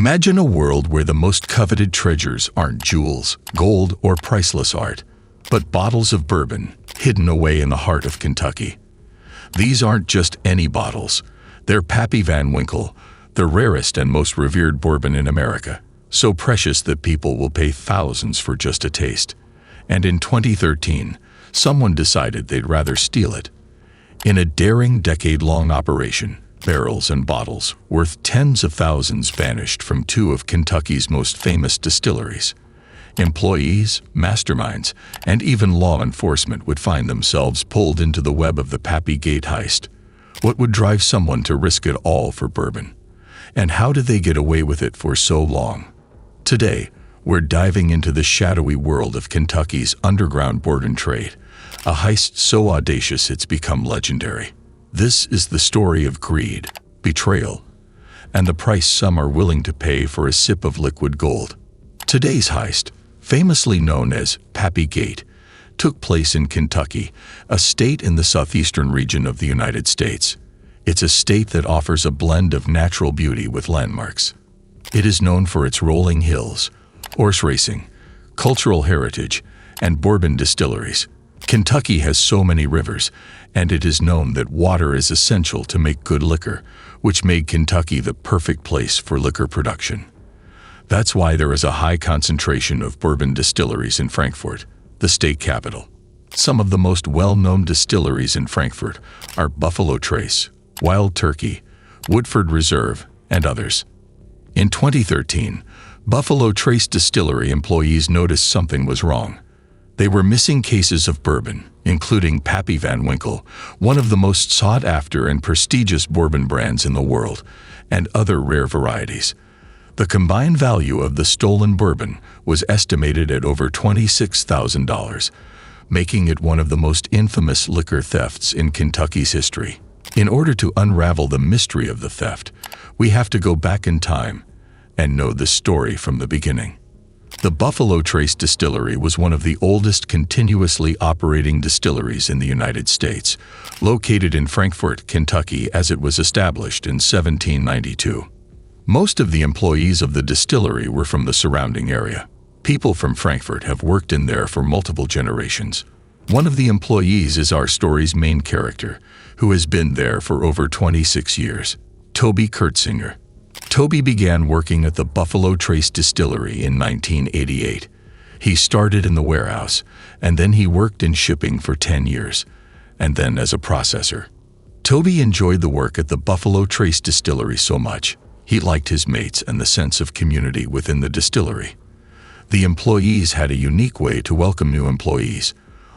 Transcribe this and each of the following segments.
Imagine a world where the most coveted treasures aren't jewels, gold, or priceless art, but bottles of bourbon hidden away in the heart of Kentucky. These aren't just any bottles. They're Pappy Van Winkle, the rarest and most revered bourbon in America, so precious that people will pay thousands for just a taste. And in 2013, someone decided they'd rather steal it. In a daring decade-long operation, barrels and bottles worth tens of thousands vanished from two of Kentucky's most famous distilleries. Employees, masterminds, and even law enforcement would find themselves pulled into the web of the Pappygate heist. What would drive someone to risk it all for bourbon? And how did they get away with it for so long? Today, we're diving into the shadowy world of Kentucky's underground bourbon trade, a heist so audacious it's become legendary. This is the story of greed, betrayal, and the price some are willing to pay for a sip of liquid gold. Today's heist, famously known as Pappygate, took place in Kentucky, a state in the southeastern region of the United States. It's a state that offers a blend of natural beauty with landmarks. It is known for its rolling hills, horse racing, cultural heritage, and bourbon distilleries. Kentucky has so many rivers, and it is known that water is essential to make good liquor, which made Kentucky the perfect place for liquor production. That's why there is a high concentration of bourbon distilleries in Frankfort, the state capital. Some of the most well-known distilleries in Frankfort are Buffalo Trace, Wild Turkey, Woodford Reserve, and others. In 2013, Buffalo Trace Distillery employees noticed something was wrong. They were missing cases of bourbon, including Pappy Van Winkle, one of the most sought-after and prestigious bourbon brands in the world, and other rare varieties. The combined value of the stolen bourbon was estimated at over $26,000, making it one of the most infamous liquor thefts in Kentucky's history. In order to unravel the mystery of the theft, we have to go back in time and know the story from the beginning. The Buffalo Trace Distillery was one of the oldest continuously operating distilleries in the United States, located in Frankfort, Kentucky, as it was established in 1792. Most of the employees of the distillery were from the surrounding area. People from Frankfort have worked in there for multiple generations. One of the employees is our story's main character, who has been there for over 26 years, Toby Kurtzinger. Toby began working at the Buffalo Trace Distillery in 1988. He started in the warehouse, and then he worked in shipping for 10 years, and then as a processor. Toby enjoyed the work at the Buffalo Trace Distillery so much. He liked his mates and the sense of community within the distillery. The employees had a unique way to welcome new employees.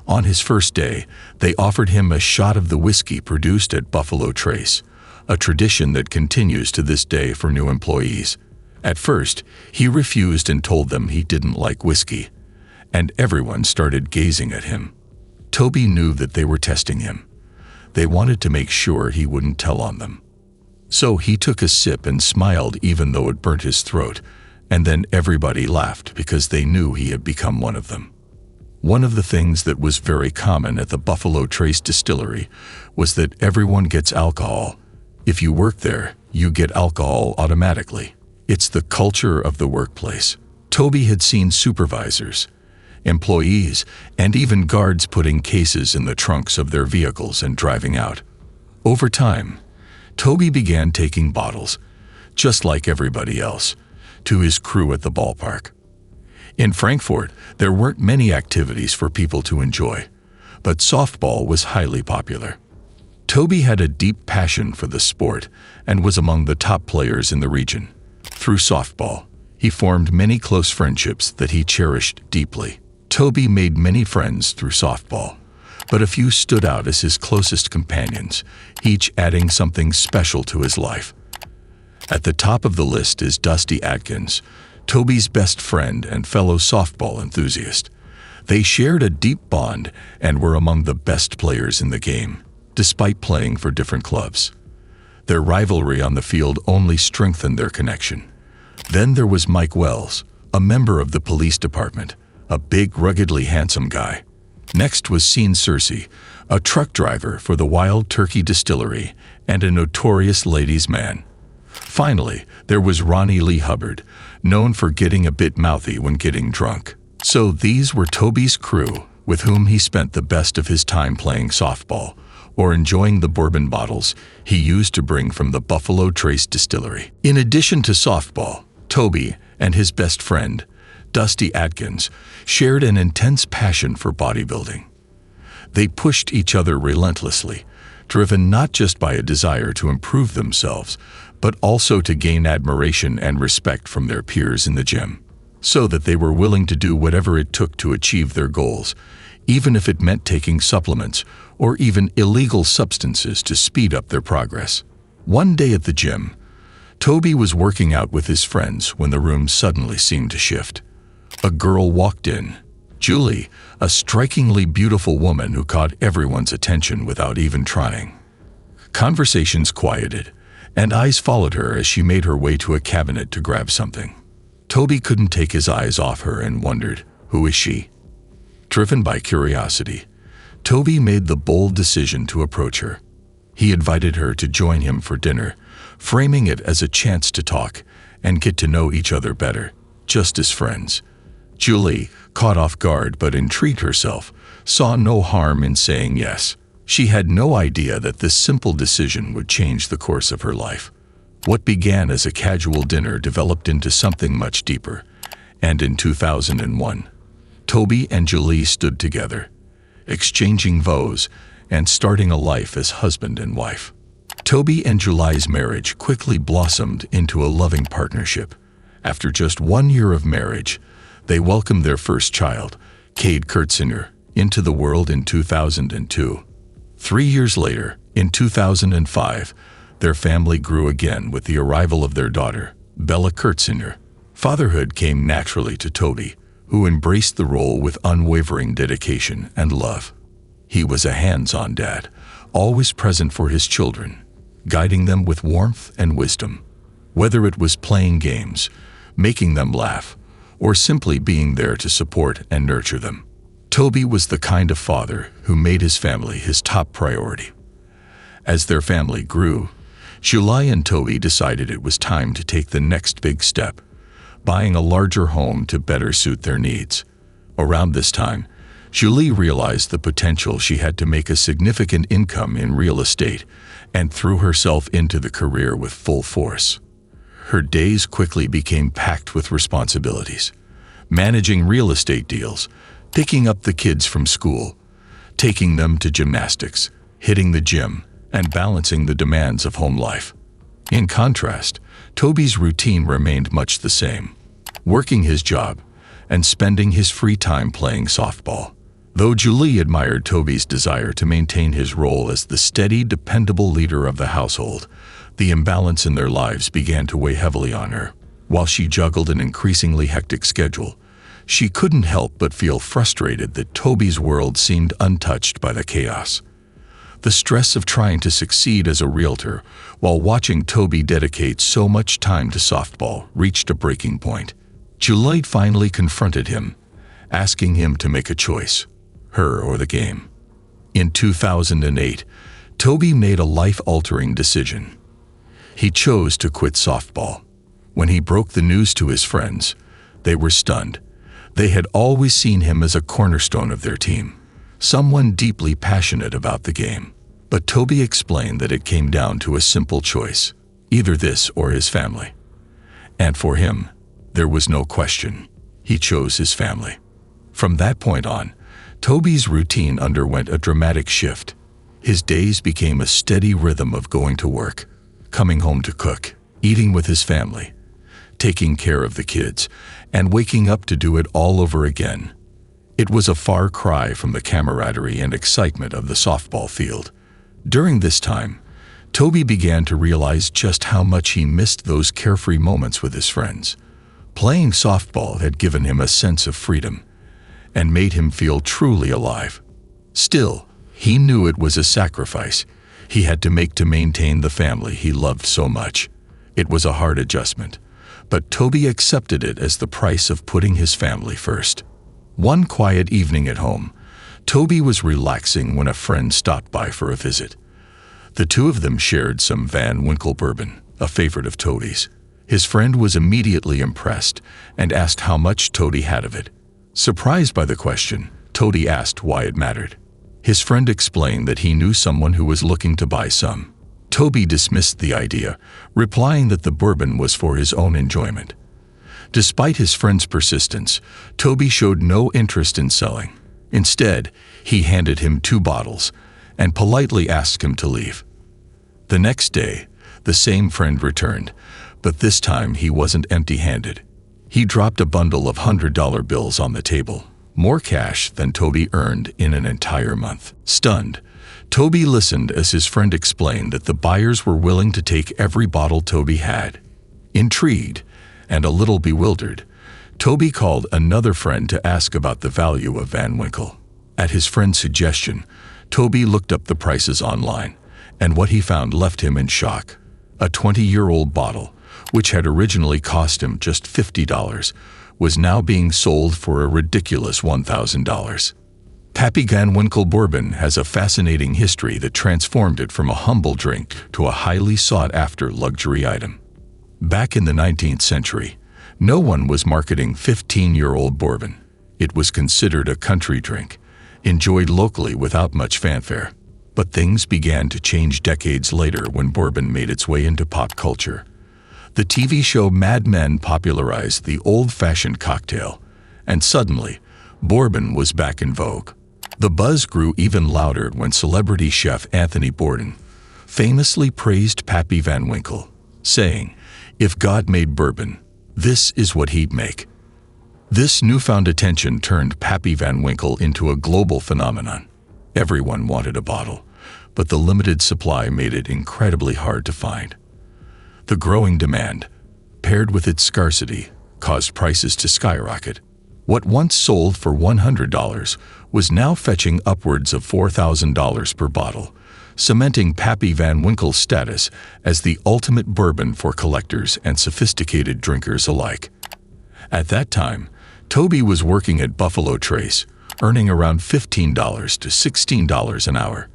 On his first day, they offered him a shot of the whiskey produced at Buffalo Trace, a tradition that continues to this day for new employees. At first, he refused and told them he didn't like whiskey, and everyone started gazing at him. Toby knew that they were testing him. They wanted to make sure he wouldn't tell on them. So he took a sip and smiled even though it burnt his throat, and then everybody laughed because they knew he had become one of them. One of the things that was very common at the Buffalo Trace Distillery was that everyone gets alcohol. If you work there, you get alcohol automatically. It's the culture of the workplace. Toby had seen supervisors, employees, and even guards putting cases in the trunks of their vehicles and driving out. Over time, Toby began taking bottles, just like everybody else, to his crew at the ballpark. In Frankfort, there weren't many activities for people to enjoy, but softball was highly popular. Toby had a deep passion for the sport and was among the top players in the region. Through softball, he formed many close friendships that he cherished deeply. Toby made many friends through softball, but a few stood out as his closest companions, each adding something special to his life. At the top of the list is Dusty Atkins, Toby's best friend and fellow softball enthusiast. They shared a deep bond and were among the best players in the game, despite playing for different clubs. Their rivalry on the field only strengthened their connection. Then there was Mike Wells, a member of the police department, a big, ruggedly handsome guy. Next was Sean Searcy, a truck driver for the Wild Turkey Distillery and a notorious ladies' man. Finally, there was Ronnie Lee Hubbard, known for getting a bit mouthy when getting drunk. So these were Toby's crew, with whom he spent the best of his time playing softball, or enjoying the bourbon bottles he used to bring from the Buffalo Trace distillery. In addition to softball, Toby and his best friend, Dusty Atkins, shared an intense passion for bodybuilding. They pushed each other relentlessly, driven not just by a desire to improve themselves, but also to gain admiration and respect from their peers in the gym, so that they were willing to do whatever it took to achieve their goals, even if it meant taking supplements or even illegal substances to speed up their progress. One day at the gym, Toby was working out with his friends when the room suddenly seemed to shift. A girl walked in, Julie, a strikingly beautiful woman who caught everyone's attention without even trying. Conversations quieted, and eyes followed her as she made her way to a cabinet to grab something. Toby couldn't take his eyes off her and wondered, who is she? Driven by curiosity, Toby made the bold decision to approach her. He invited her to join him for dinner, framing it as a chance to talk and get to know each other better, just as friends. Julie, caught off guard but intrigued herself, saw no harm in saying yes. She had no idea that this simple decision would change the course of her life. What began as a casual dinner developed into something much deeper, and in 2001, Toby and Julie stood together, exchanging vows and starting a life as husband and wife. Toby and Julie's marriage quickly blossomed into a loving partnership. After just 1 year of marriage, they welcomed their first child, Cade Kurtzinger, into the world in 2002. 3 years later, in 2005, their family grew again with the arrival of their daughter, Bella Kurtzinger. Fatherhood came naturally to Toby, who embraced the role with unwavering dedication and love. He was a hands-on dad, always present for his children, guiding them with warmth and wisdom. Whether it was playing games, making them laugh, or simply being there to support and nurture them, Toby was the kind of father who made his family his top priority. As their family grew, Julie and Toby decided it was time to take the next big step, buying a larger home to better suit their needs. Around this time, Julie realized the potential she had to make a significant income in real estate and threw herself into the career with full force. Her days quickly became packed with responsibilities, managing real estate deals, picking up the kids from school, taking them to gymnastics, hitting the gym, and balancing the demands of home life. In contrast, Toby's routine remained much the same, working his job and spending his free time playing softball. Though Julie admired Toby's desire to maintain his role as the steady, dependable leader of the household, the imbalance in their lives began to weigh heavily on her. While she juggled an increasingly hectic schedule, she couldn't help but feel frustrated that Toby's world seemed untouched by the chaos. The stress of trying to succeed as a realtor while watching Toby dedicate so much time to softball reached a breaking point. Julie finally confronted him, asking him to make a choice, her or the game. In 2008, Toby made a life-altering decision. He chose to quit softball. When he broke the news to his friends, they were stunned. They had always seen him as a cornerstone of their team, someone deeply passionate about the game. But Toby explained that it came down to a simple choice, either this or his family. And for him, there was no question. He chose his family. From that point on, Toby's routine underwent a dramatic shift. His days became a steady rhythm of going to work, coming home to cook, eating with his family, taking care of the kids, and waking up to do it all over again. It was a far cry from the camaraderie and excitement of the softball field. During this time, Toby began to realize just how much he missed those carefree moments with his friends. Playing softball had given him a sense of freedom and made him feel truly alive. Still, he knew it was a sacrifice he had to make to maintain the family he loved so much. It was a hard adjustment, but Toby accepted it as the price of putting his family first. One quiet evening at home, Toby was relaxing when a friend stopped by for a visit. The two of them shared some Van Winkle bourbon, a favorite of Toby's. His friend was immediately impressed and asked how much Toby had of it. Surprised by the question, Toby asked why it mattered. His friend explained that he knew someone who was looking to buy some. Toby dismissed the idea, replying that the bourbon was for his own enjoyment. Despite his friend's persistence, Toby showed no interest in selling. Instead, he handed him 2 bottles and politely asked him to leave. The next day, the same friend returned, but this time he wasn't empty-handed. He dropped a bundle of $100 bills on the table, more cash than Toby earned in an entire month. Stunned, Toby listened as his friend explained that the buyers were willing to take every bottle Toby had. Intrigued and a little bewildered, Toby called another friend to ask about the value of Van Winkle. At his friend's suggestion, Toby looked up the prices online, and what he found left him in shock. A 20-year-old bottle, which had originally cost him just $50, was now being sold for a ridiculous $1,000. Pappy Van Winkle bourbon has a fascinating history that transformed it from a humble drink to a highly sought-after luxury item. Back in the 19th century, no one was marketing 15-year-old bourbon. It was considered a country drink, enjoyed locally without much fanfare. But things began to change decades later when bourbon made its way into pop culture. The TV show Mad Men popularized the old-fashioned cocktail, and suddenly, bourbon was back in vogue. The buzz grew even louder when celebrity chef Anthony Bourdain famously praised Pappy Van Winkle, saying, "If God made bourbon, this is what he'd make." This newfound attention turned Pappy Van Winkle into a global phenomenon. Everyone wanted a bottle, but the limited supply made it incredibly hard to find. The growing demand, paired with its scarcity, caused prices to skyrocket. What once sold for $100 was now fetching upwards of $4,000 per bottle, cementing Pappy Van Winkle's status as the ultimate bourbon for collectors and sophisticated drinkers alike. At that time, Toby was working at Buffalo Trace, earning around $15 to $16 an hour.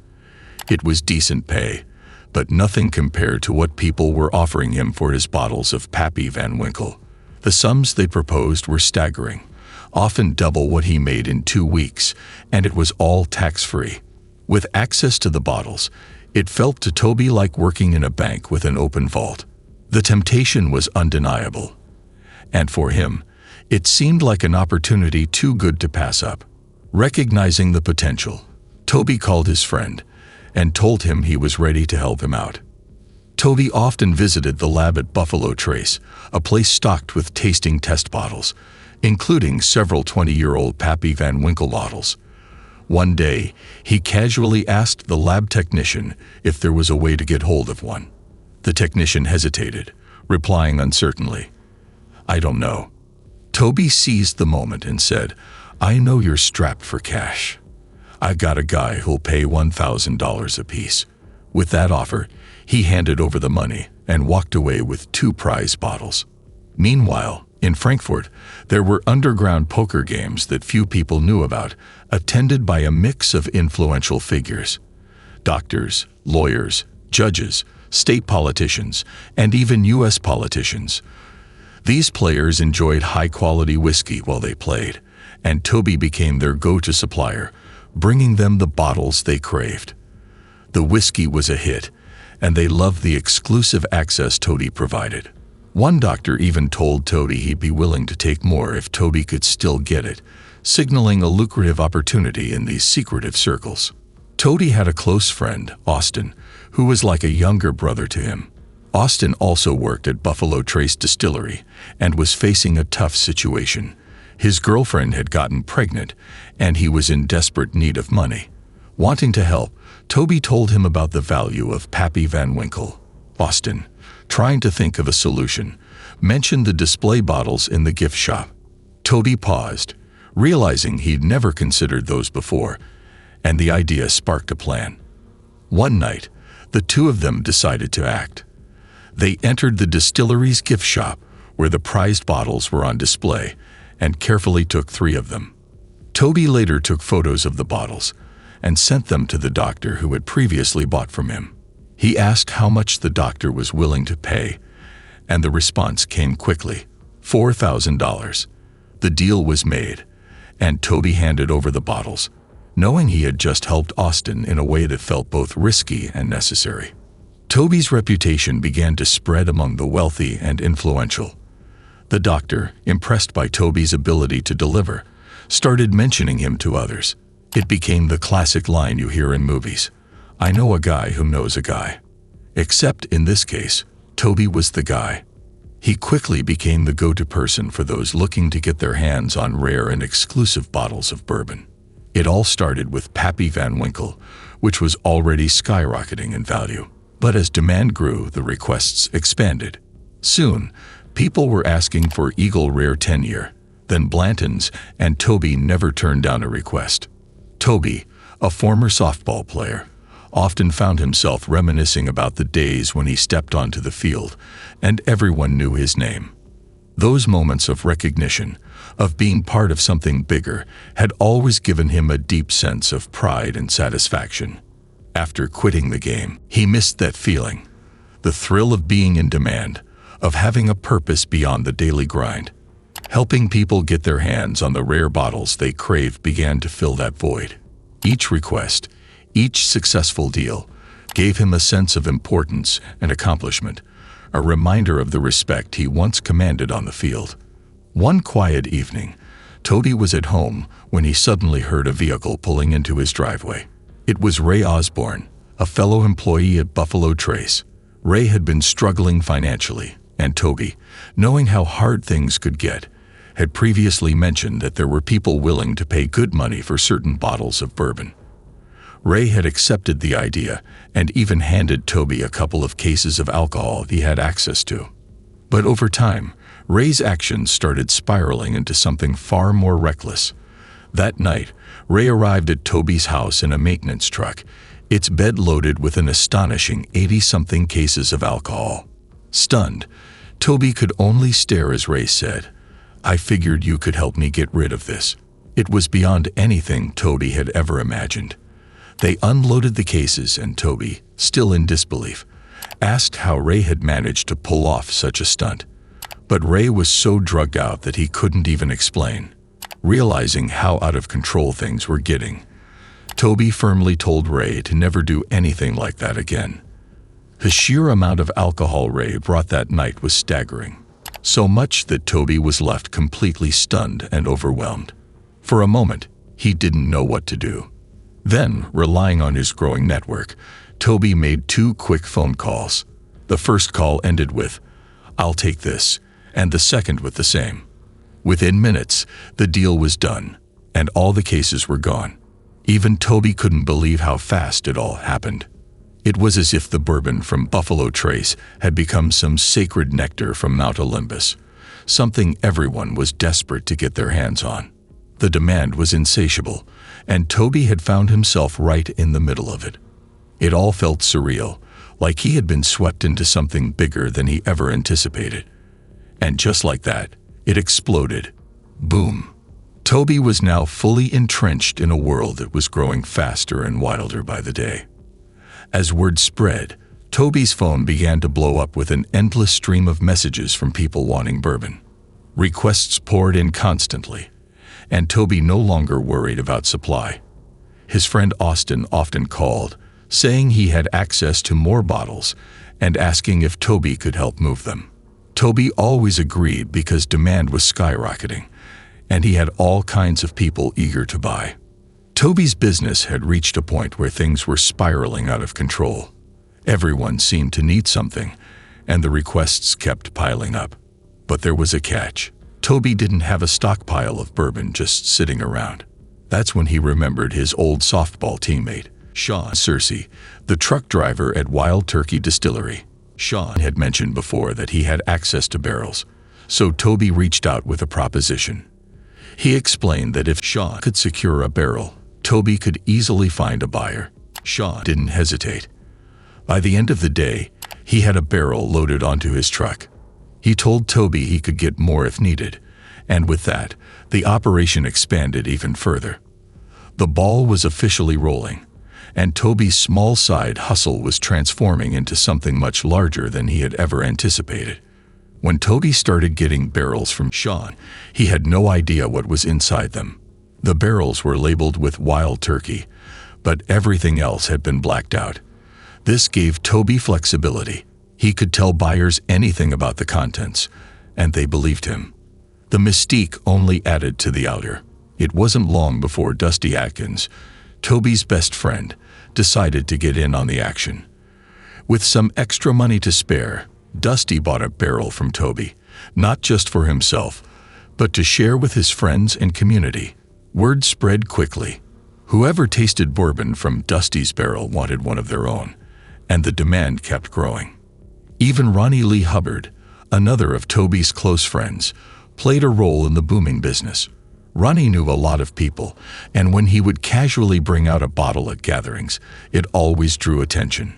It was decent pay, but nothing compared to what people were offering him for his bottles of Pappy Van Winkle. The sums they proposed were staggering, often double what he made in 2 weeks, and it was all tax-free. With access to the bottles, it felt to Toby like working in a bank with an open vault. The temptation was undeniable, and for him, it seemed like an opportunity too good to pass up. Recognizing the potential, Toby called his friend and told him he was ready to help him out. Toby often visited the lab at Buffalo Trace, a place stocked with tasting test bottles, including several 20-year-old Pappy Van Winkle bottles. One day, he casually asked the lab technician if there was a way to get hold of one. The technician hesitated, replying uncertainly, "I don't know." Toby seized the moment and said, "I know you're strapped for cash. I got a guy who'll pay $1,000 apiece." With that offer, he handed over the money and walked away with 2 prize bottles. Meanwhile, in Frankfurt, there were underground poker games that few people knew about, attended by a mix of influential figures. Doctors, lawyers, judges, state politicians, and even U.S. politicians. These players enjoyed high-quality whiskey while they played, and Toby became their go-to supplier, bringing them the bottles they craved. The whiskey was a hit, and they loved the exclusive access Toby provided. One doctor even told Toby he'd be willing to take more if Toby could still get it, signaling a lucrative opportunity in these secretive circles. Toby had a close friend, Austin, who was like a younger brother to him. Austin also worked at Buffalo Trace Distillery and was facing a tough situation. His girlfriend had gotten pregnant, and he was in desperate need of money. Wanting to help, Toby told him about the value of Pappy Van Winkle. Austin, trying to think of a solution, mentioned the display bottles in the gift shop. Toby paused, realizing he'd never considered those before, and the idea sparked a plan. One night, the two of them decided to act. They entered the distillery's gift shop, where the prized bottles were on display, and carefully took 3 of them. Toby later took photos of the bottles and sent them to the doctor who had previously bought from him. He asked how much the doctor was willing to pay, and the response came quickly: $4,000. The deal was made, and Toby handed over the bottles, knowing he had just helped Austin in a way that felt both risky and necessary. Toby's reputation began to spread among the wealthy and influential. The doctor, impressed by Toby's ability to deliver, started mentioning him to others. It became the classic line you hear in movies: "I know a guy who knows a guy." Except in this case, Toby was the guy. He quickly became the go-to person for those looking to get their hands on rare and exclusive bottles of bourbon. It all started with Pappy Van Winkle, which was already skyrocketing in value. But as demand grew, the requests expanded. Soon, people were asking for Eagle Rare 10-year, then Blanton's, and Toby never turned down a request. Toby, a former softball player, often found himself reminiscing about the days when he stepped onto the field and everyone knew his name. Those moments of recognition, of being part of something bigger, had always given him a deep sense of pride and satisfaction. After quitting the game, he missed that feeling, the thrill of being in demand, of having a purpose beyond the daily grind. Helping people get their hands on the rare bottles they craved began to fill that void. Each request, each successful deal, gave him a sense of importance and accomplishment, a reminder of the respect he once commanded on the field. One quiet evening, Toby was at home when he suddenly heard a vehicle pulling into his driveway. It was Ray Osborne, a fellow employee at Buffalo Trace. Ray had been struggling financially, and Toby, knowing how hard things could get, had previously mentioned that there were people willing to pay good money for certain bottles of bourbon. Ray had accepted the idea and even handed Toby a couple of cases of alcohol he had access to. But over time, Ray's actions started spiraling into something far more reckless. That night, Ray arrived at Toby's house in a maintenance truck, its bed loaded with an astonishing 80-something cases of alcohol. Stunned, Toby could only stare as Ray said, "I figured you could help me get rid of this." It was beyond anything Toby had ever imagined. They unloaded the cases and Toby, still in disbelief, asked how Ray had managed to pull off such a stunt. But Ray was so drugged out that he couldn't even explain. Realizing how out of control things were getting, Toby firmly told Ray to never do anything like that again. The sheer amount of alcohol Ray brought that night was staggering, so much that Toby was left completely stunned and overwhelmed. For a moment, he didn't know what to do. Then, relying on his growing network, Toby made 2 quick phone calls. The first call ended with, "I'll take this," and the second with the same. Within minutes, the deal was done, and all the cases were gone. Even Toby couldn't believe how fast it all happened. It was as if the bourbon from Buffalo Trace had become some sacred nectar from Mount Olympus, something everyone was desperate to get their hands on. The demand was insatiable, and Toby had found himself right in the middle of it. It all felt surreal, like he had been swept into something bigger than he ever anticipated. And just like that, it exploded. Boom. Toby was now fully entrenched in a world that was growing faster and wilder by the day. As word spread, Toby's phone began to blow up with an endless stream of messages from people wanting bourbon. Requests poured in constantly, and Toby no longer worried about supply. His friend Austin often called, saying he had access to more bottles and asking if Toby could help move them. Toby always agreed because demand was skyrocketing, and he had all kinds of people eager to buy. Toby's business had reached a point where things were spiraling out of control. Everyone seemed to need something, and the requests kept piling up. But there was a catch. Toby didn't have a stockpile of bourbon just sitting around. That's when he remembered his old softball teammate, Sean Searcy, the truck driver at Wild Turkey Distillery. Sean had mentioned before that he had access to barrels, so Toby reached out with a proposition. He explained that if Sean could secure a barrel, Toby could easily find a buyer. Sean didn't hesitate. By the end of the day, he had a barrel loaded onto his truck. He told Toby he could get more if needed, and with that, the operation expanded even further. The ball was officially rolling, and Toby's small side hustle was transforming into something much larger than he had ever anticipated. When Toby started getting barrels from Sean, he had no idea what was inside them. The barrels were labeled with wild turkey, but everything else had been blacked out. This gave Toby flexibility. He could tell buyers anything about the contents, and they believed him. The mystique only added to the outer. It wasn't long before Dusty Atkins, Toby's best friend, decided to get in on the action. With some extra money to spare, Dusty bought a barrel from Toby, not just for himself, but to share with his friends and community. Word spread quickly. Whoever tasted bourbon from Dusty's barrel wanted one of their own, and the demand kept growing. Even Ronnie Lee Hubbard, another of Toby's close friends, played a role in the booming business. Ronnie knew a lot of people, and when he would casually bring out a bottle at gatherings, it always drew attention.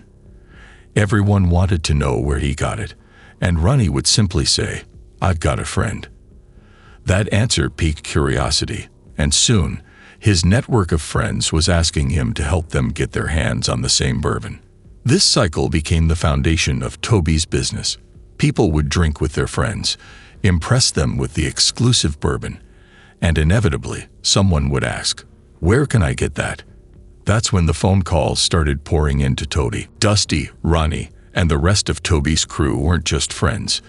Everyone wanted to know where he got it, and Ronnie would simply say, "I've got a friend." That answer piqued curiosity, and soon, his network of friends was asking him to help them get their hands on the same bourbon. This cycle became the foundation of Toby's business. People would drink with their friends, impress them with the exclusive bourbon, and inevitably, someone would ask, "Where can I get that?" That's when the phone calls started pouring into Toby. Dusty, Ronnie, and the rest of Toby's crew weren't just friends.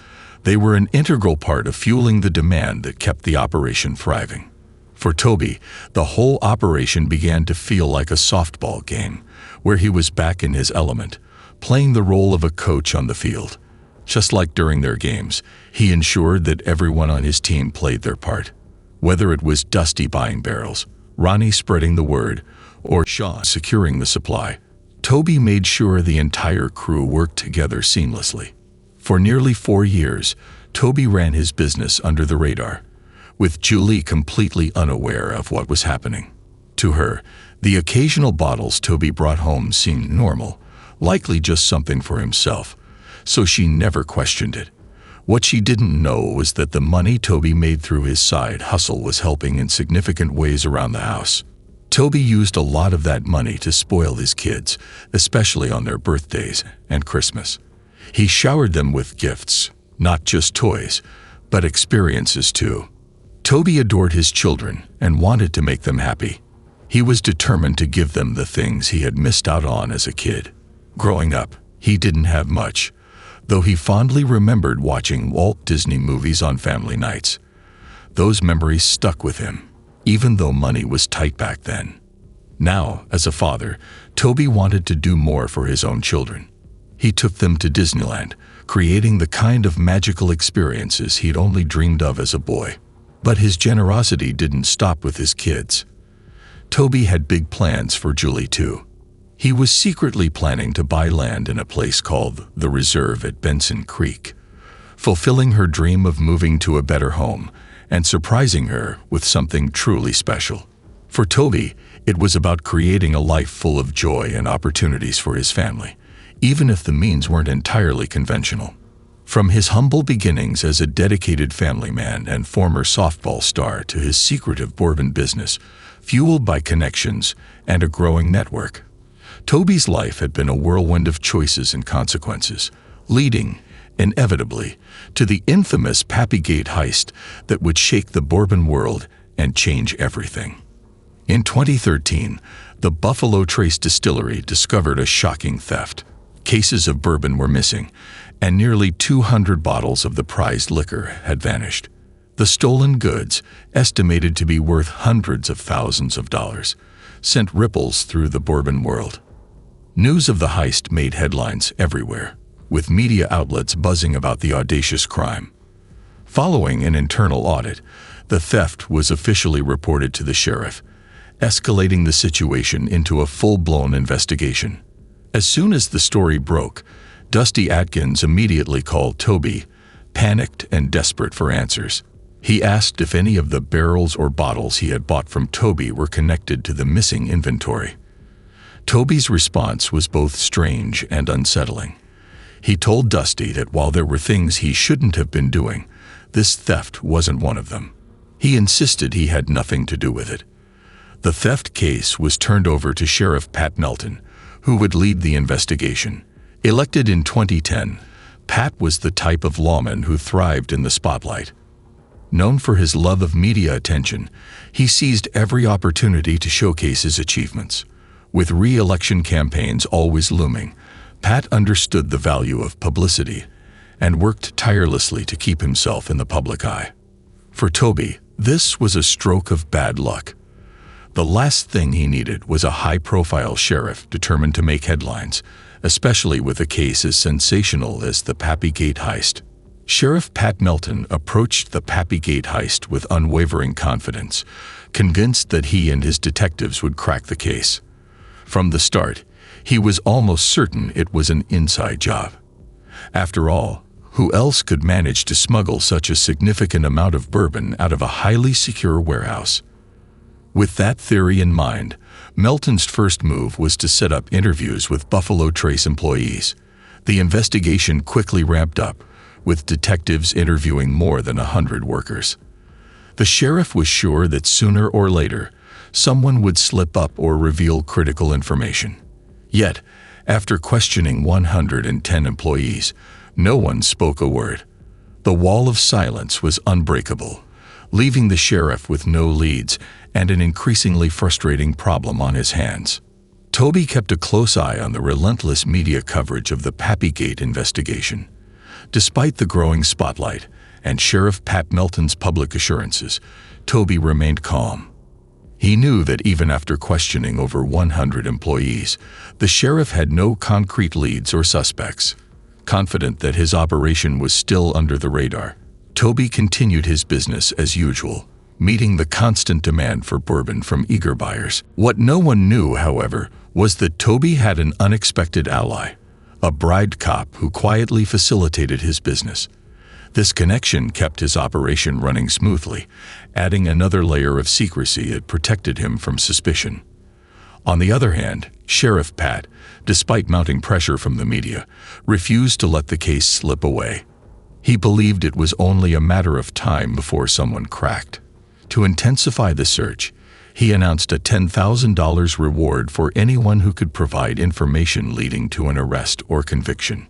They were an integral part of fueling the demand that kept the operation thriving. For Toby, the whole operation began to feel like a softball game, where he was back in his element, playing the role of a coach on the field. Just like during their games, he ensured that everyone on his team played their part. Whether it was Dusty buying barrels, Ronnie spreading the word, or Sean securing the supply, Toby made sure the entire crew worked together seamlessly. For nearly 4 years, Toby ran his business under the radar, with Julie completely unaware of what was happening. To her, the occasional bottles Toby brought home seemed normal, likely just something for himself, so she never questioned it. What she didn't know was that the money Toby made through his side hustle was helping in significant ways around the house. Toby used a lot of that money to spoil his kids, especially on their birthdays and Christmas. He showered them with gifts, not just toys, but experiences too. Toby adored his children and wanted to make them happy. He was determined to give them the things he had missed out on as a kid. Growing up, he didn't have much, though he fondly remembered watching Walt Disney movies on family nights. Those memories stuck with him, even though money was tight back then. Now, as a father, Toby wanted to do more for his own children. He took them to Disneyland, creating the kind of magical experiences he'd only dreamed of as a boy. But his generosity didn't stop with his kids. Toby had big plans for Julie too. He was secretly planning to buy land in a place called the Reserve at Benson Creek, fulfilling her dream of moving to a better home and surprising her with something truly special. For Toby, it was about creating a life full of joy and opportunities for his family, even if the means weren't entirely conventional. From his humble beginnings as a dedicated family man and former softball star to his secretive bourbon business, fueled by connections and a growing network, Toby's life had been a whirlwind of choices and consequences, leading, inevitably, to the infamous Pappygate heist that would shake the bourbon world and change everything. In 2013, the Buffalo Trace Distillery discovered a shocking theft. Cases of bourbon were missing, and nearly 200 bottles of the prized liquor had vanished. The stolen goods, estimated to be worth hundreds of thousands of dollars, sent ripples through the bourbon world. News of the heist made headlines everywhere, with media outlets buzzing about the audacious crime. Following an internal audit, the theft was officially reported to the sheriff, escalating the situation into a full-blown investigation. As soon as the story broke, Dusty Atkins immediately called Toby, panicked and desperate for answers. He asked if any of the barrels or bottles he had bought from Toby were connected to the missing inventory. Toby's response was both strange and unsettling. He told Dusty that while there were things he shouldn't have been doing, this theft wasn't one of them. He insisted he had nothing to do with it. The theft case was turned over to Sheriff Pat Melton, who would lead the investigation. Elected in 2010, Pat was the type of lawman who thrived in the spotlight. Known for his love of media attention, he seized every opportunity to showcase his achievements. With re-election campaigns always looming, Pat understood the value of publicity and worked tirelessly to keep himself in the public eye. For Toby, this was a stroke of bad luck. The last thing he needed was a high-profile sheriff determined to make headlines, especially with a case as sensational as the Pappygate heist. Sheriff Pat Melton approached the Pappygate heist with unwavering confidence, convinced that he and his detectives would crack the case. From the start, he was almost certain it was an inside job. After all, who else could manage to smuggle such a significant amount of bourbon out of a highly secure warehouse? With that theory in mind, Melton's first move was to set up interviews with Buffalo Trace employees. The investigation quickly ramped up, with detectives interviewing more than 100 workers. The sheriff was sure that sooner or later, someone would slip up or reveal critical information. Yet, after questioning 110 employees, no one spoke a word. The wall of silence was unbreakable, leaving the sheriff with no leads and an increasingly frustrating problem on his hands. Toby kept a close eye on the relentless media coverage of the Pappygate investigation. Despite the growing spotlight and Sheriff Pat Melton's public assurances, Toby remained calm. He knew that even after questioning over 100 employees, the sheriff had no concrete leads or suspects. Confident that his operation was still under the radar, Toby continued his business as usual, meeting the constant demand for bourbon from eager buyers. What no one knew, however, was that Toby had an unexpected ally, a bribed cop who quietly facilitated his business. This connection kept his operation running smoothly, adding another layer of secrecy that protected him from suspicion. On the other hand, Sheriff Pat, despite mounting pressure from the media, refused to let the case slip away. He believed it was only a matter of time before someone cracked. To intensify the search, he announced a $10,000 reward for anyone who could provide information leading to an arrest or conviction.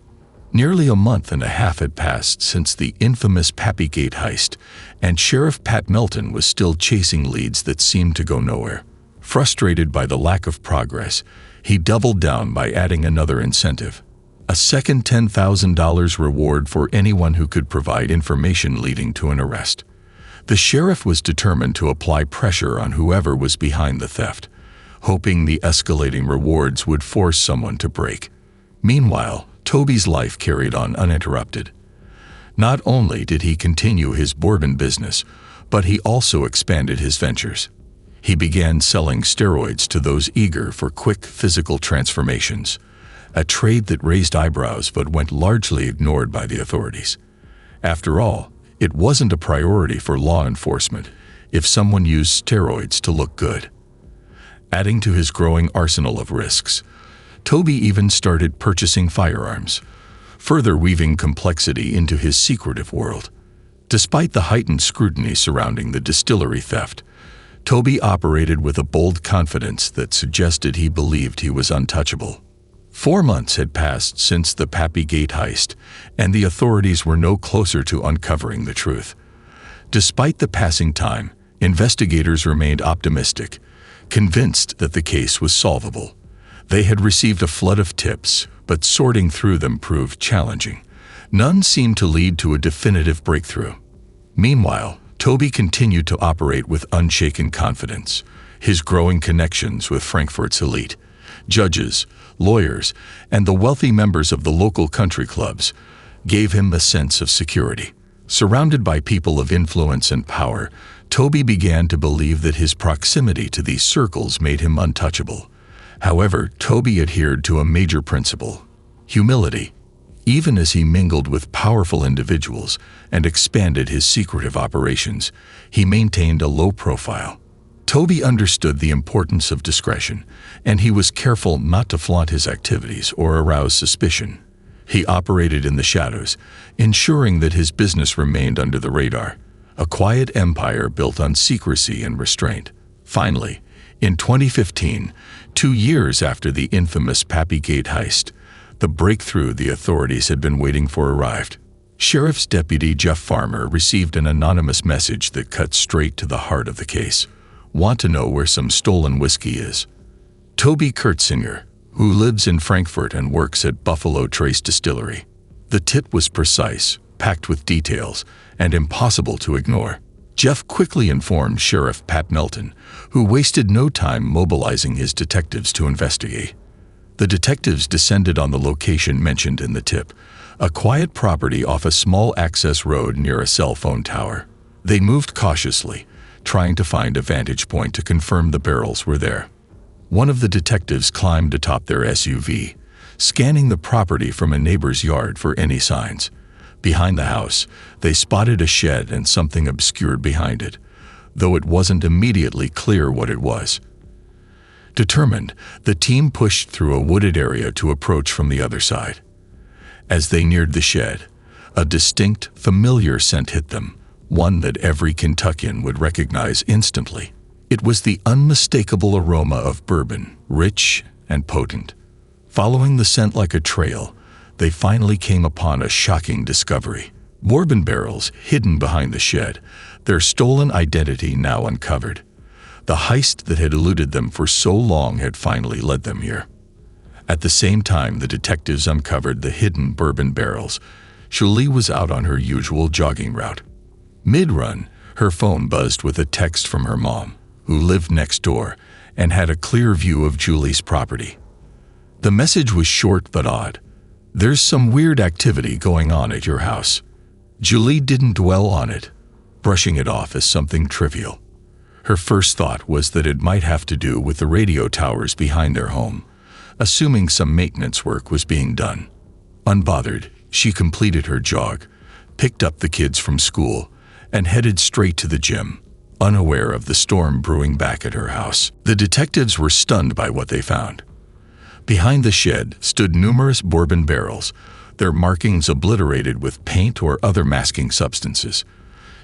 Nearly a month and a half had passed since the infamous Pappygate heist, and Sheriff Pat Melton was still chasing leads that seemed to go nowhere. Frustrated by the lack of progress, he doubled down by adding another incentive: a second $10,000 reward for anyone who could provide information leading to an arrest. The sheriff was determined to apply pressure on whoever was behind the theft, hoping the escalating rewards would force someone to break. Meanwhile, Toby's life carried on uninterrupted. Not only did he continue his bourbon business, but he also expanded his ventures. He began selling steroids to those eager for quick physical transformations, a trade that raised eyebrows but went largely ignored by the authorities. After all, it wasn't a priority for law enforcement if someone used steroids to look good. Adding to his growing arsenal of risks, Toby even started purchasing firearms, further weaving complexity into his secretive world. Despite the heightened scrutiny surrounding the distillery theft, Toby operated with a bold confidence that suggested he believed he was untouchable. 4 months had passed since the Pappygate heist, and the authorities were no closer to uncovering the truth. Despite the passing time, investigators remained optimistic, convinced that the case was solvable. They had received a flood of tips, but sorting through them proved challenging. None seemed to lead to a definitive breakthrough. Meanwhile, Toby continued to operate with unshaken confidence. His growing connections with Frankfurt's elite, judges, lawyers, and the wealthy members of the local country clubs gave him a sense of security. Surrounded by people of influence and power, Toby began to believe that his proximity to these circles made him untouchable. However, Toby adhered to a major principle: humility. Even as he mingled with powerful individuals and expanded his secretive operations, he maintained a low profile. Toby understood the importance of discretion, and he was careful not to flaunt his activities or arouse suspicion. He operated in the shadows, ensuring that his business remained under the radar, a quiet empire built on secrecy and restraint. Finally, In 2015, 2 years after the infamous Pappygate heist, the breakthrough the authorities had been waiting for arrived. Sheriff's Deputy Jeff Farmer received an anonymous message that cut straight to the heart of the case. Want to know where some stolen whiskey is? Toby Kurtzinger, who lives in Frankfurt and works at Buffalo Trace Distillery. The tip was precise, packed with details, and impossible to ignore. Jeff quickly informed Sheriff Pat Melton, who wasted no time mobilizing his detectives to investigate. The detectives descended on the location mentioned in the tip, a quiet property off a small access road near a cell phone tower. They moved cautiously, trying to find a vantage point to confirm the barrels were there. One of the detectives climbed atop their SUV, scanning the property from a neighbor's yard for any signs. Behind the house, they spotted a shed and something obscured behind it, though it wasn't immediately clear what it was. Determined, the team pushed through a wooded area to approach from the other side. As they neared the shed, a distinct, familiar scent hit them, one that every Kentuckian would recognize instantly. It was the unmistakable aroma of bourbon, rich and potent. Following the scent like a trail, they finally came upon a shocking discovery. Bourbon barrels hidden behind the shed, their stolen identity now uncovered. The heist that had eluded them for so long had finally led them here. At the same time the detectives uncovered the hidden bourbon barrels, Julie was out on her usual jogging route. Mid-run, her phone buzzed with a text from her mom, who lived next door and had a clear view of Julie's property. The message was short but odd. "There's some weird activity going on at your house." Julie didn't dwell on it, brushing it off as something trivial. Her first thought was that it might have to do with the radio towers behind their home, assuming some maintenance work was being done. Unbothered, she completed her jog, picked up the kids from school, and headed straight to the gym, unaware of the storm brewing back at her house. The detectives were stunned by what they found. Behind the shed stood numerous bourbon barrels, their markings obliterated with paint or other masking substances.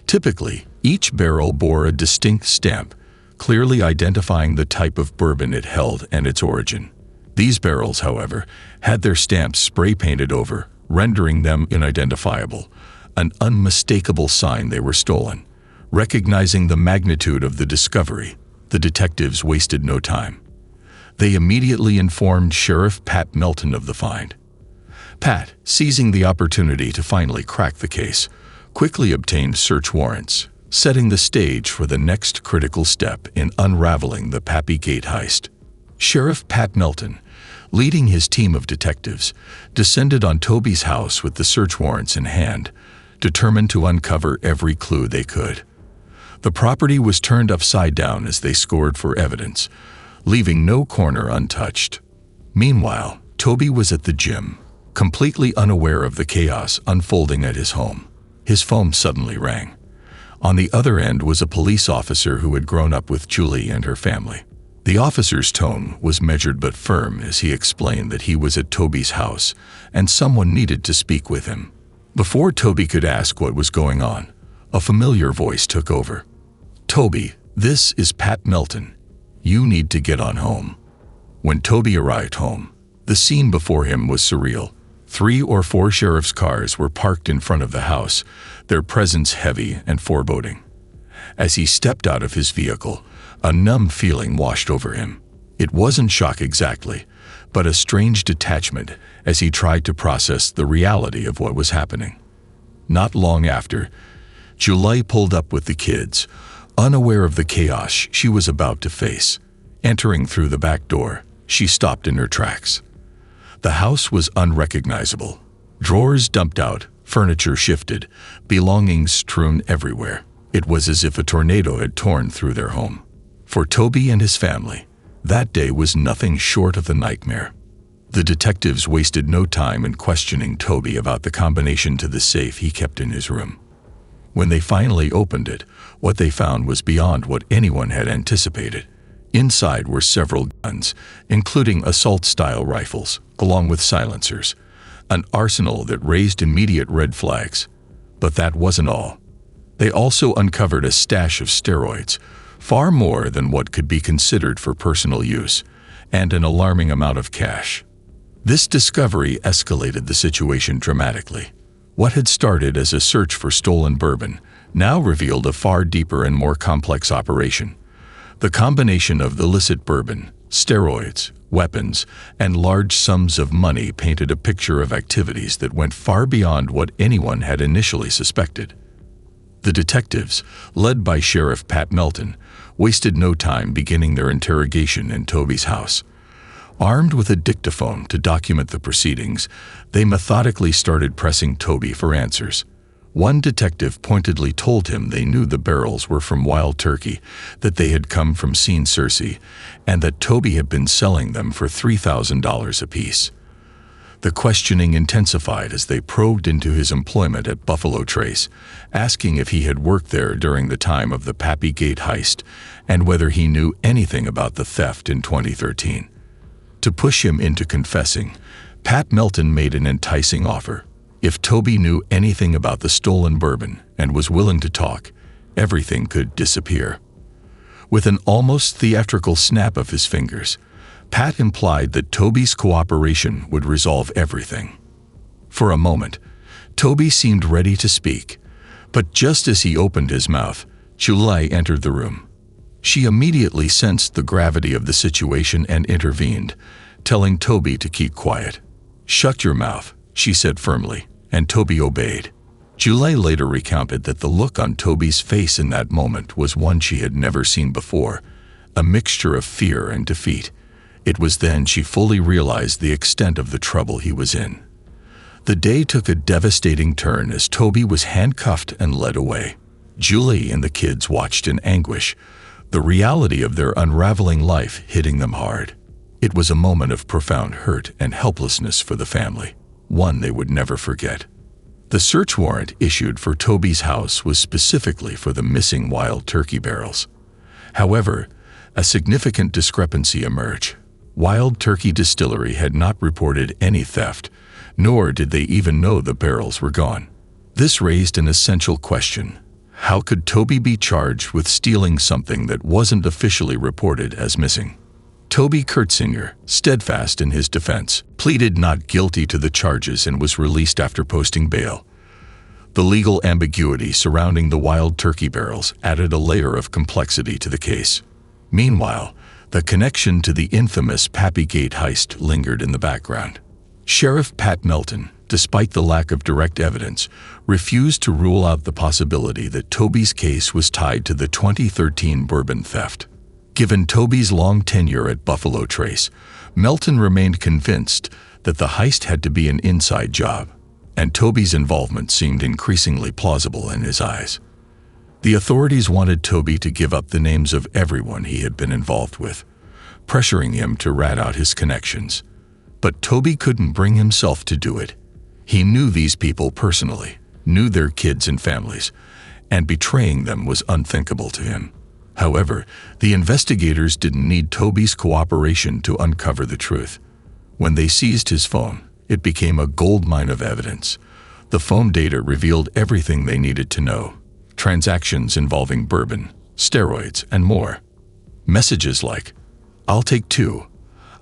Typically, each barrel bore a distinct stamp, clearly identifying the type of bourbon it held and its origin. These barrels, however, had their stamps spray-painted over, rendering them unidentifiable, an unmistakable sign they were stolen. Recognizing the magnitude of the discovery, the detectives wasted no time. They immediately informed Sheriff Pat Melton of the find. Pat, seizing the opportunity to finally crack the case, quickly obtained search warrants, setting the stage for the next critical step in unraveling the Pappygate heist. Sheriff Pat Melton, leading his team of detectives, descended on Toby's house with the search warrants in hand, determined to uncover every clue they could. The property was turned upside down as they scored for evidence, leaving no corner untouched. Meanwhile, Toby was at the gym, completely unaware of the chaos unfolding at his home. His phone suddenly rang. On the other end was a police officer who had grown up with Julie and her family. The officer's tone was measured but firm as he explained that he was at Toby's house and someone needed to speak with him. Before Toby could ask what was going on, a familiar voice took over. "Toby, this is Pat Melton. You need to get on home." When Toby arrived home, the scene before him was surreal. 3 or 4 sheriff's cars were parked in front of the house, their presence heavy and foreboding. As he stepped out of his vehicle, a numb feeling washed over him. It wasn't shock exactly, but a strange detachment as he tried to process the reality of what was happening. Not long after, Julie pulled up with the kids, unaware of the chaos she was about to face. Entering through the back door, she stopped in her tracks. The house was unrecognizable. Drawers dumped out, furniture shifted, belongings strewn everywhere. It was as if a tornado had torn through their home. For Toby and his family, that day was nothing short of a nightmare. The detectives wasted no time in questioning Toby about the combination to the safe he kept in his room. When they finally opened it, what they found was beyond what anyone had anticipated. Inside were several guns, including assault-style rifles, along with silencers, an arsenal that raised immediate red flags. But that wasn't all. They also uncovered a stash of steroids, far more than what could be considered for personal use, and an alarming amount of cash. This discovery escalated the situation dramatically. What had started as a search for stolen bourbon now revealed a far deeper and more complex operation. The combination of illicit bourbon, steroids, weapons, and large sums of money painted a picture of activities that went far beyond what anyone had initially suspected. The detectives, led by Sheriff Pat Melton, wasted no time beginning their interrogation in Toby's house. Armed with a dictaphone to document the proceedings, they methodically started pressing Toby for answers. One detective pointedly told him they knew the barrels were from Wild Turkey, that they had come from Scene Cersei, and that Toby had been selling them for $3,000 apiece. The questioning intensified as they probed into his employment at Buffalo Trace, asking if he had worked there during the time of the Pappygate heist and whether he knew anything about the theft in 2013. To push him into confessing, Pat Melton made an enticing offer. If Toby knew anything about the stolen bourbon and was willing to talk, everything could disappear. With an almost theatrical snap of his fingers, Pat implied that Toby's cooperation would resolve everything. For a moment, Toby seemed ready to speak, but just as he opened his mouth, Julie entered the room. She immediately sensed the gravity of the situation and intervened, telling Toby to keep quiet. "Shut your mouth," she said firmly, and Toby obeyed. Julie later recounted that the look on Toby's face in that moment was one she had never seen before, a mixture of fear and defeat. It was then she fully realized the extent of the trouble he was in. The day took a devastating turn as Toby was handcuffed and led away. Julie and the kids watched in anguish, the reality of their unraveling life hitting them hard. It was a moment of profound hurt and helplessness for the family, one they would never forget. The search warrant issued for Toby's house was specifically for the missing Wild Turkey barrels. However, a significant discrepancy emerged. Wild Turkey Distillery had not reported any theft, nor did they even know the barrels were gone. This raised an essential question. How could Toby be charged with stealing something that wasn't officially reported as missing? Toby Kurtzinger, steadfast in his defense, pleaded not guilty to the charges and was released after posting bail. The legal ambiguity surrounding the Wild Turkey barrels added a layer of complexity to the case. Meanwhile, the connection to the infamous Pappygate heist lingered in the background. Sheriff Pat Melton, despite the lack of direct evidence, refused to rule out the possibility that Toby's case was tied to the 2013 bourbon theft. Given Toby's long tenure at Buffalo Trace, Melton remained convinced that the heist had to be an inside job, and Toby's involvement seemed increasingly plausible in his eyes. The authorities wanted Toby to give up the names of everyone he had been involved with, pressuring him to rat out his connections. But Toby couldn't bring himself to do it. He knew these people personally, knew their kids and families, and betraying them was unthinkable to him. However, the investigators didn't need Toby's cooperation to uncover the truth. When they seized his phone, it became a goldmine of evidence. The phone data revealed everything they needed to know. Transactions involving bourbon, steroids, and more. Messages like, "I'll take 2,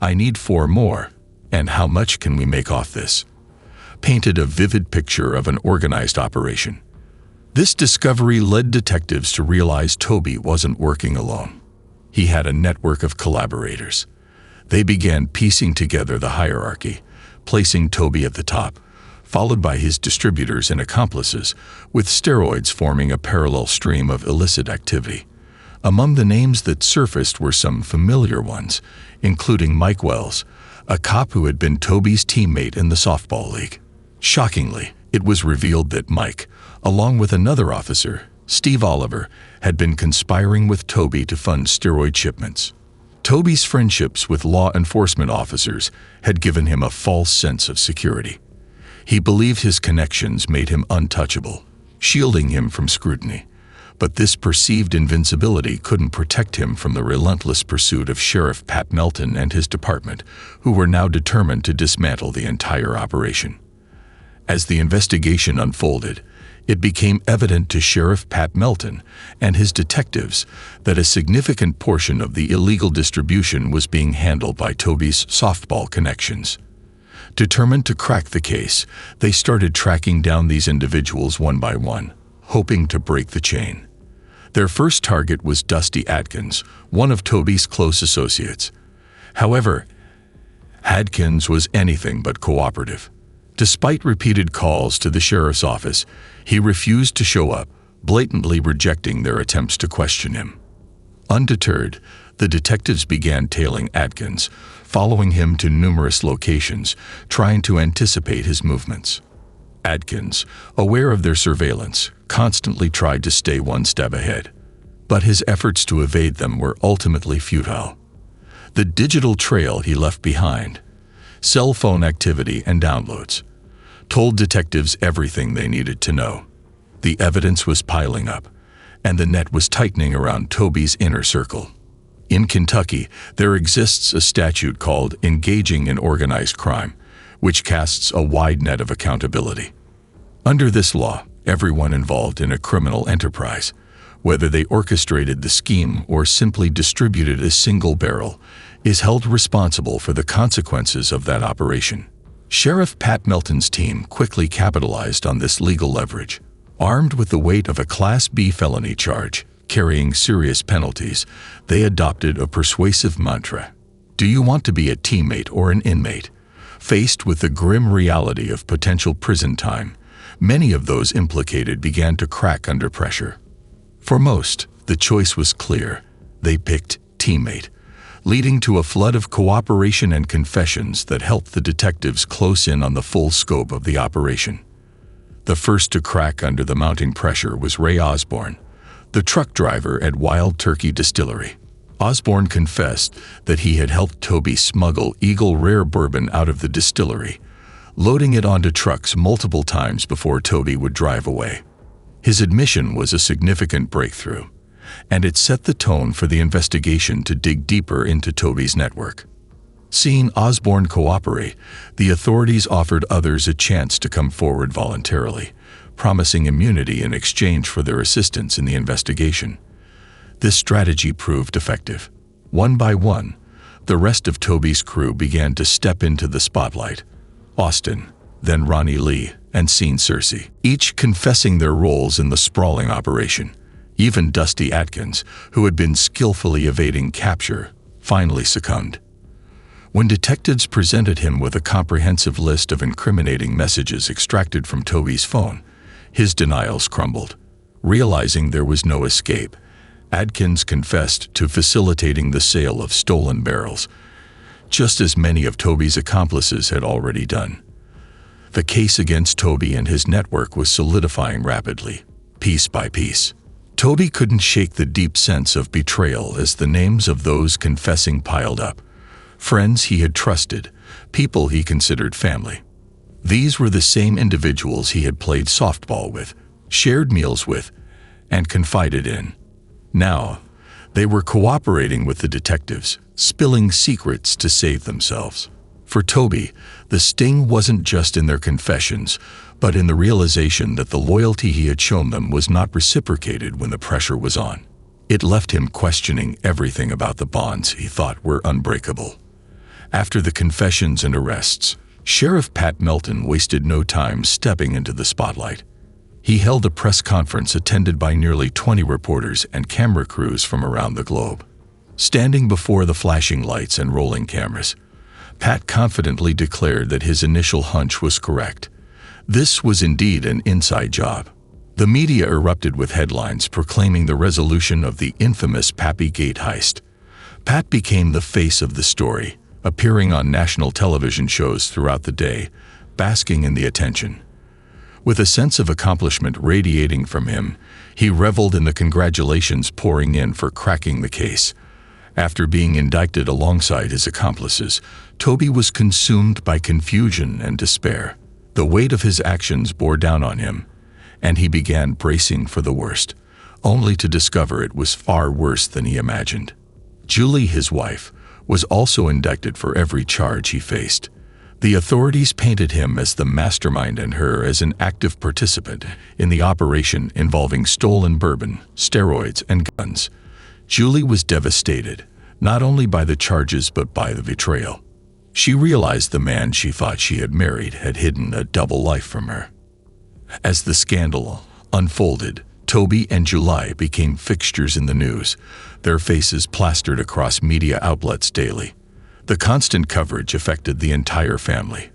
I need 4 more, and how much can we make off this?" painted a vivid picture of an organized operation. This discovery led detectives to realize Toby wasn't working alone. He had a network of collaborators. They began piecing together the hierarchy, placing Toby at the top, followed by his distributors and accomplices, with steroids forming a parallel stream of illicit activity. Among the names that surfaced were some familiar ones, including Mike Wells, a cop who had been Toby's teammate in the softball league. Shockingly, it was revealed that Mike, along with another officer, Steve Oliver, had been conspiring with Toby to fund steroid shipments. Toby's friendships with law enforcement officers had given him a false sense of security. He believed his connections made him untouchable, shielding him from scrutiny. But this perceived invincibility couldn't protect him from the relentless pursuit of Sheriff Pat Melton and his department, who were now determined to dismantle the entire operation. As the investigation unfolded, It became evident to Sheriff Pat Melton and his detectives that a significant portion of the illegal distribution was being handled by Toby's softball connections. Determined to crack the case, they started tracking down these individuals one by one, hoping to break the chain. Their first target was Dusty Adkins, one of Toby's close associates. However, Adkins was anything but cooperative. Despite repeated calls to the sheriff's office, he refused to show up, blatantly rejecting their attempts to question him. Undeterred, the detectives began tailing Adkins, following him to numerous locations, trying to anticipate his movements. Adkins, aware of their surveillance, constantly tried to stay one step ahead, but his efforts to evade them were ultimately futile. The digital trail he left behind, cell phone activity and downloads, told detectives everything they needed to know. The evidence was piling up, and the net was tightening around Toby's inner circle. In Kentucky, there exists a statute called Engaging in Organized Crime, which casts a wide net of accountability. Under this law, everyone involved in a criminal enterprise, whether they orchestrated the scheme or simply distributed a single barrel, is held responsible for the consequences of that operation. Sheriff Pat Melton's team quickly capitalized on this legal leverage. Armed with the weight of a Class B felony charge, carrying serious penalties, they adopted a persuasive mantra. Do you want to be a teammate or an inmate? Faced with the grim reality of potential prison time, many of those implicated began to crack under pressure. For most, the choice was clear. They picked teammate, leading to a flood of cooperation and confessions that helped the detectives close in on the full scope of the operation. The first to crack under the mounting pressure was Ray Osborne, the truck driver at Wild Turkey Distillery. Osborne confessed that he had helped Toby smuggle Eagle Rare Bourbon out of the distillery, loading it onto trucks multiple times before Toby would drive away. His admission was a significant breakthrough, and it set the tone for the investigation to dig deeper into Toby's network. Seeing Osborne cooperate, the authorities offered others a chance to come forward voluntarily, promising immunity in exchange for their assistance in the investigation. This strategy proved effective. One by one, the rest of Toby's crew began to step into the spotlight. Austin, then Ronnie Lee, and Scene Cersei, each confessing their roles in the sprawling operation. Even Dusty Adkins, who had been skillfully evading capture, finally succumbed. When detectives presented him with a comprehensive list of incriminating messages extracted from Toby's phone, his denials crumbled. Realizing there was no escape, Adkins confessed to facilitating the sale of stolen barrels, just as many of Toby's accomplices had already done. The case against Toby and his network was solidifying rapidly, piece by piece. Toby couldn't shake the deep sense of betrayal as the names of those confessing piled up. Friends he had trusted, people he considered family. These were the same individuals he had played softball with, shared meals with, and confided in. Now, they were cooperating with the detectives, spilling secrets to save themselves. For Toby, the sting wasn't just in their confessions, but in the realization that the loyalty he had shown them was not reciprocated when the pressure was on. It left him questioning everything about the bonds he thought were unbreakable. After the confessions and arrests, Sheriff Pat Melton wasted no time stepping into the spotlight. He held a press conference attended by nearly 20 reporters and camera crews from around the globe. Standing before the flashing lights and rolling cameras, Pat confidently declared that his initial hunch was correct. This was indeed an inside job. The media erupted with headlines proclaiming the resolution of the infamous Pappygate heist. Pat became the face of the story, appearing on national television shows throughout the day, basking in the attention. With a sense of accomplishment radiating from him, he reveled in the congratulations pouring in for cracking the case. After being indicted alongside his accomplices, Toby was consumed by confusion and despair. The weight of his actions bore down on him, and he began bracing for the worst, only to discover it was far worse than he imagined. Julie, his wife, was also indicted for every charge he faced. The authorities painted him as the mastermind and her as an active participant in the operation involving stolen bourbon, steroids, and guns. Julie was devastated, not only by the charges but by the betrayal. She realized the man she thought she had married had hidden a double life from her. As the scandal unfolded, Toby and Julie became fixtures in the news, their faces plastered across media outlets daily. The constant coverage affected the entire family,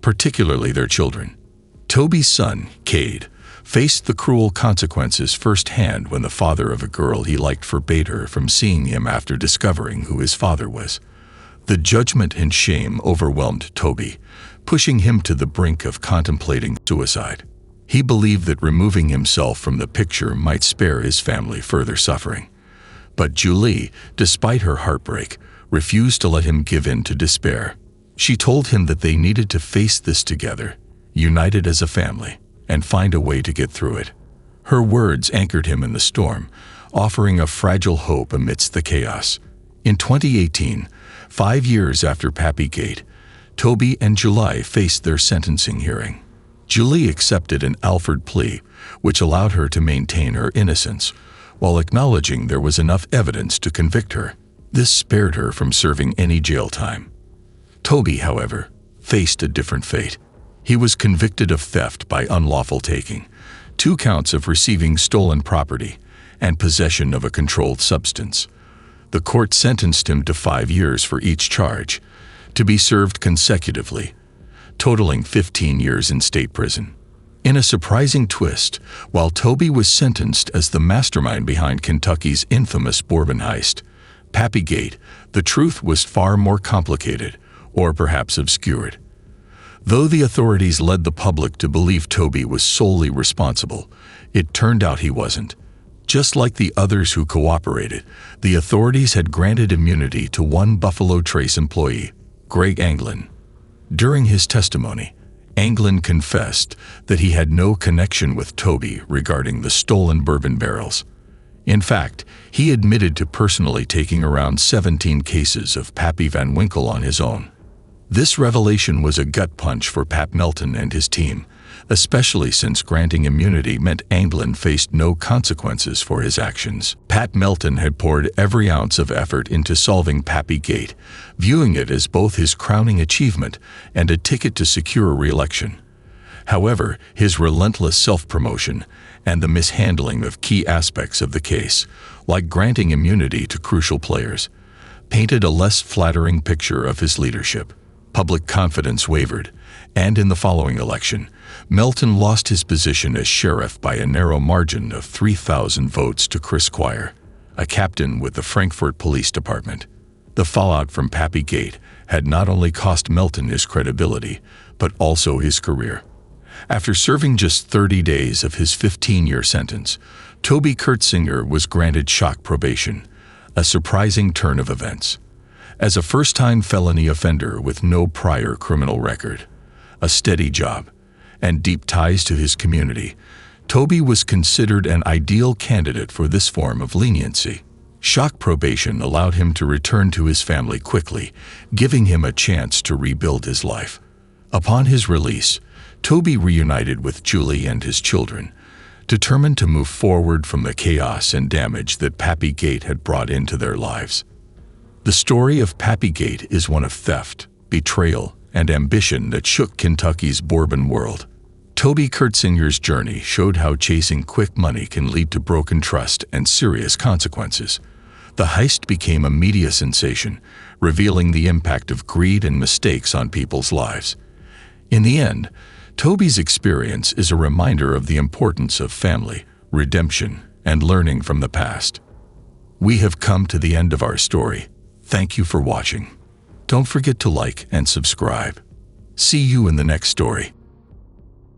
particularly their children. Toby's son, Cade, faced the cruel consequences firsthand when the father of a girl he liked forbade her from seeing him after discovering who his father was. The judgment and shame overwhelmed Toby, pushing him to the brink of contemplating suicide. He believed that removing himself from the picture might spare his family further suffering. But Julie, despite her heartbreak, refused to let him give in to despair. She told him that they needed to face this together, united as a family, and find a way to get through it. Her words anchored him in the storm, offering a fragile hope amidst the chaos. In 2018, 5 years after Pappygate, Toby and Julie faced their sentencing hearing. Julie accepted an Alford plea, which allowed her to maintain her innocence, while acknowledging there was enough evidence to convict her. This spared her from serving any jail time. Toby, however, faced a different fate. He was convicted of theft by unlawful taking, 2 counts of receiving stolen property, and possession of a controlled substance. The court sentenced him to 5 years for each charge, to be served consecutively, totaling 15 years in state prison. In a surprising twist, while Toby was sentenced as the mastermind behind Kentucky's infamous Bourbon Heist, Pappygate, the truth was far more complicated, or perhaps obscured. Though the authorities led the public to believe Toby was solely responsible, it turned out he wasn't. Just like the others who cooperated, the authorities had granted immunity to one Buffalo Trace employee, Greg Anglin. During his testimony, Anglin confessed that he had no connection with Toby regarding the stolen bourbon barrels. In fact, he admitted to personally taking around 17 cases of Pappy Van Winkle on his own. This revelation was a gut punch for Pat Melton and his team, especially since granting immunity meant Anglin faced no consequences for his actions. Pat Melton had poured every ounce of effort into solving Pappygate, viewing it as both his crowning achievement and a ticket to secure re-election. However, his relentless self-promotion and the mishandling of key aspects of the case, like granting immunity to crucial players, painted a less flattering picture of his leadership. Public confidence wavered, and in the following election, Melton lost his position as sheriff by a narrow margin of 3,000 votes to Chris Squire, a captain with the Frankfort Police Department. The fallout from Pappygate had not only cost Melton his credibility, but also his career. After serving just 30 days of his 15-year sentence, Toby Kurtzinger was granted shock probation, a surprising turn of events. As a first-time felony offender with no prior criminal record, a steady job, and deep ties to his community, Toby was considered an ideal candidate for this form of leniency. Shock probation allowed him to return to his family quickly, giving him a chance to rebuild his life. Upon his release, Toby reunited with Julie and his children, determined to move forward from the chaos and damage that Pappygate had brought into their lives. The story of Pappygate is one of theft, betrayal, and ambition that shook Kentucky's bourbon world. Toby Kurtzinger's journey showed how chasing quick money can lead to broken trust and serious consequences. The heist became a media sensation, revealing the impact of greed and mistakes on people's lives. In the end, Toby's experience is a reminder of the importance of family, redemption, and learning from the past. We have come to the end of our story. Thank you for watching. Don't forget to like and subscribe. See you in the next story.